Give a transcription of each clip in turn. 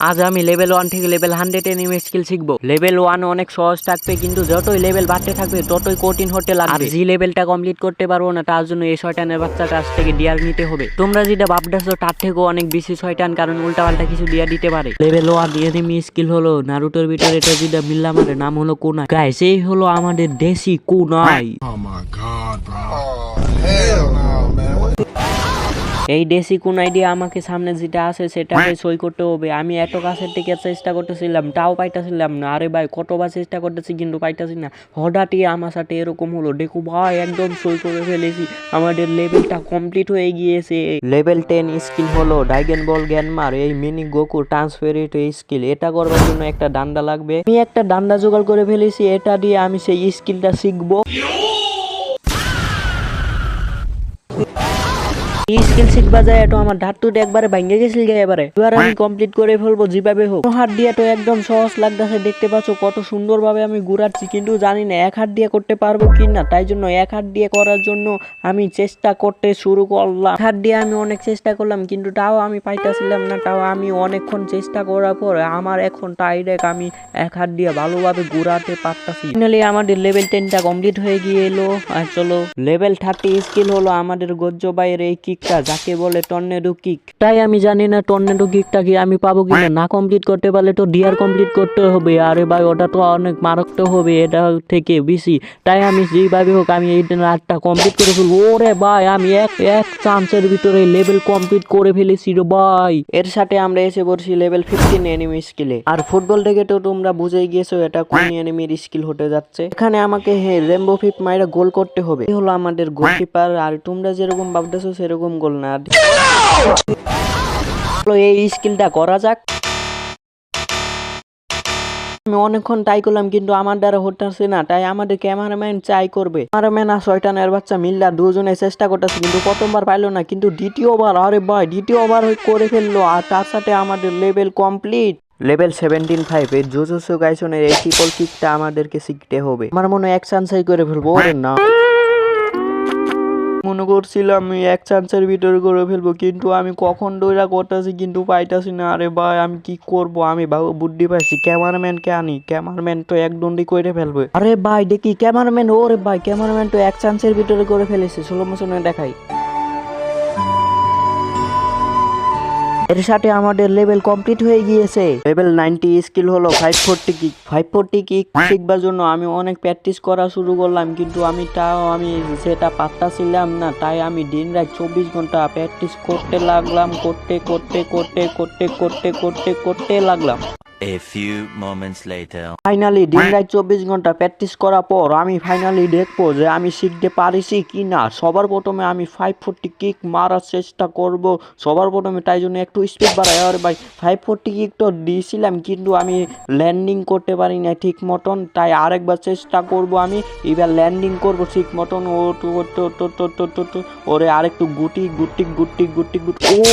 আজ আমি লেভেল 1 থেকে লেভেল 100 এনিমি স্কিল শিখবো। লেভেল 1 অনেক সহজ থাকবে, কিন্তু যতই লেভেল বাড়তে থাকবে ততই কঠিন হতে লাগবে। আর যে লেভেলটা কমপ্লিট করতে পারবো না তার জন্য এই শয়তানের বাচ্চার কাছ থেকে ডিয়ার নিতে হবে। তোমরা যেটা ভাবতেছো তার থেকেও অনেক বেশি শয়তান, কারণ উল্টাপাল্টা কিছু ডিয়ার দিতে পারে। লেভেল 1 এনিমি স্কিল হলো নারুটোর ভিতরে এটা যেটা মিললাম, আর নাম হলো কুনাই। গাইস, এই হলো আমাদের দেশি কুনাই। Oh my god, bro. Oh, hell no, man. এই দেশি কুনাই দিয়ে আমাকে সামনে যেটা আছে সেটাকে সই করতে হবে। আমি এত কাছের থেকে চেষ্টা করতেছিলাম, তাও পাইতেছিলাম না। আরে ভাই, কতবার চেষ্টা করতেছি কিন্তু পাইতেছি না। হঠাৎই আমার সাথে এরকম হলো। দেখো ভাই, একদম সই করে ফেলেছি। আমাদের লেভেলটা কমপ্লিট হয়ে গিয়েছে। লেভেল 10 স্কিল হলো ড্রাগন বল গ্যানমার, এই মিনি গোকু ট্রান্সফারেট স্কিল। এটা করবার জন্য একটা ডান্ডা লাগবে। আমি একটা ডান্ডা জোগাড় করে ফেলেছি, এটা দিয়ে আমি সেই স্কিলটা শিখবো। এই স্কিল শিখবা যায় তো আমার ধাতুটা একবারে ভাঙে গেছিল এবারে। এবার আমি কমপ্লিট করে ফেলবো যেভাবে হোক। হাত দিয়ে তো একদম সহজ লাগতেছে, দেখতে পাচ্ছ কত সুন্দরভাবে আমি ঘুরাচ্ছি, কিন্তু জানি না এক হাত দিয়ে করতে পারবো কি না। তাই জন্য এক হাত দিয়ে করার জন্য আমি চেষ্টা করতে শুরু করলাম। এক হাত দিয়ে আমি অনেক চেষ্টা করলাম, কিন্তু তাও আমি পাইতেছিলাম না। তাও আমি অনেকক্ষণ চেষ্টা করার পর আমার এখন ডাইরেক্ট আমি এক হাত দিয়ে ভালোভাবে ঘুরাতে পারতাছি। ফাইনালি আমাদের লেভেল 10টা কমপ্লিট হয়ে গিয়েলো। আর চলো, লেভেল 30 স্কিল হলো আমাদের গজ্জ ভাইয়ের এই কিকটা, যাকে বলে টর্নেডো কিক। তাই আমি জানি না টর্নেডো কিকটা কি আমি পাবো কিনা। না কমপ্লিট করতে পারলে তো ডিআর কমপ্লিট করতে হবে। আরে ভাই, ওটা তো অনেক মারাত্মক হবে এটা থেকে বেশি। তাই আমি যেভাবে হোক আমি এই রাতটা কমপ্লিট করে ফেলবো। ওরে ভাই, আমি এক চান্সের ভিতরে লেভেল কমপ্লিট করে ফেলেছি রে ভাই। এর সাথে আমরা এসে পড়ছি লেভেল 15 এনিমি স্কিলে। আর ফুটবল থেকে তো তোমরা বুঝেই গেছো এটা কোন এনিমির স্কিল হতে যাচ্ছে। এখানে আমাকে রেমবো ফিপ মাইরা গোল করতে হবে। এই হলো আমাদের গোলকিপার। আর তোমরা যেরকম ভাবতেছো সেরকম গোল না। এই স্কিলটা করা যাক। আমি অনেকক্ষণ ট্রাই করলাম, কিন্তু আমার দ্বারা হতেছে না। তাই আমাদের ক্যামেরাম্যান ট্রাই করবে। ক্যামেরাম্যান আর শয়তানের বাচ্চা মিল্লা দুজনে চেষ্টা করতেছে, কিন্তু প্রথমবার পাইলো না, কিন্তু দ্বিতীয়বার, আরে ভাই, দ্বিতীয়বার করে ফেললো। আর তার সাথে আমাদের লেভেল কমপ্লিট। লেভেল 17-5 এই জুজুৎসু কাইসেনের এই ট্রিপল কিকটা আমাদেরকে শিখতে হবে। আমার মনে হয় এক চান্সই করে ফেলবো। ওরে না, মনে করছিলাম আমি এক চান্সের ভিতরে করে ফেলবো, কিন্তু আমি কখন দৌড়া করতেছি কিন্তু পাইতাছি না। আরে ভাই, আমি কি করব? আমি বুদ্ধি পাইছি, ক্যামেরাম্যানকে আনি। ক্যামেরাম্যান তো এক দণ্ডি করে ফেলবে। আরে ভাই, দেখি ক্যামেরাম্যান। ওরে ভাই, ক্যামেরাম্যান তো এক চান্সের ভিতরে করে ফেলেছে। স্লো মোশনে দেখাই। এর সাথে আমাদের লেভেল কমপ্লিট হয়ে গিয়েছে। লেভেল 90 স্কিল হলো 540 কিক। 540 কিক শিখবার জন্য আমি অনেক প্র্যাকটিস করা শুরু করলাম, কিন্তু আমি সেটা পারতাছিলাম না। তাই আমি দিন রাত 24 ঘন্টা প্র্যাকটিস করতে লাগলাম। করতে লাগলাম। A few moments later. Finally দিন রাত 24 ঘন্টা প্র্যাকটিস করার পর আমি ফাইনালি দেখবো যে আমি শিখতে পারিছি কি না। সবার প্রথমে আমি 540 কিক মারার চেষ্টা করব সবার প্রথমে। তাই জন্য একটু স্পিড বাড়াই। আর ভাই, 540 কিক তো দিয়েছিলাম, কিন্তু আমি ল্যান্ডিং করতে পারি না ঠিক মতন। তাই আরেকবার চেষ্টা করব আমি। এবার ল্যান্ডিং করব ঠিক মতন। ওরে আরেকটু গুটি।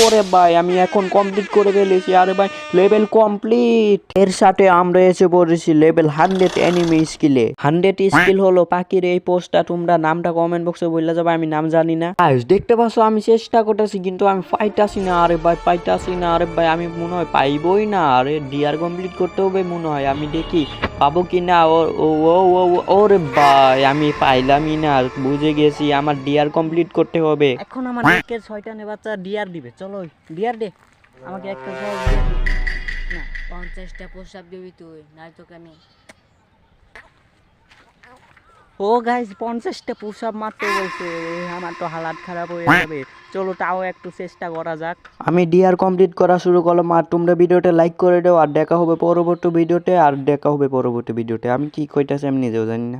ওরে ভাই, আমি এখন কমপ্লিট করে ফেলেছি। আরে ভাই, লেভেল কমপ্লিট। এর সাথে আমরা এসে পড়েছি লেভেল 100 এনিমি স্কিলে। 100 স্কিল হলো পাখির এই পোস্টটা। তোমরা নামটা কমেন্ট বক্সে বললে যাবে, আমি নাম জানি না। দেখতে পাচ্ছ আমি চেষ্টা করতেছি, কিন্তু আমি পাইতাছি না। আরে ভাই, পাইতাছি না। আরে ভাই, আমি মনে হয় পাইবই না। আরে ডিআর কমপ্লিট করতে হবে মনে হয়। আমি দেখি পাবো কি না। ওরে ভাই, আমি পাইলামই না। বুঝে গেছি, আমার ডিআর কমপ্লিট করতে হবে। এখন আমার শয়তানের বাচ্চা ডিআর দিবে। চলো ডিআর দে আমাকে একটা। না, 50টা পোশাক দিবি তুই, নাই তোকে আমি। ও গাইস, 50টা পুশ আপ মারতে বলছে। আমার তো হালাত খারাপ হয়ে যাবে। চলো তাও একটু চেষ্টা করা যাক। আমি ডিআর কমপ্লিট করা শুরু করলাম। আর তোমরা ভিডিওটা লাইক করে দাও। আর দেখা হবে পরবর্তী ভিডিওতে। আমি কি কইতাছি আমি নিজেও জানি না।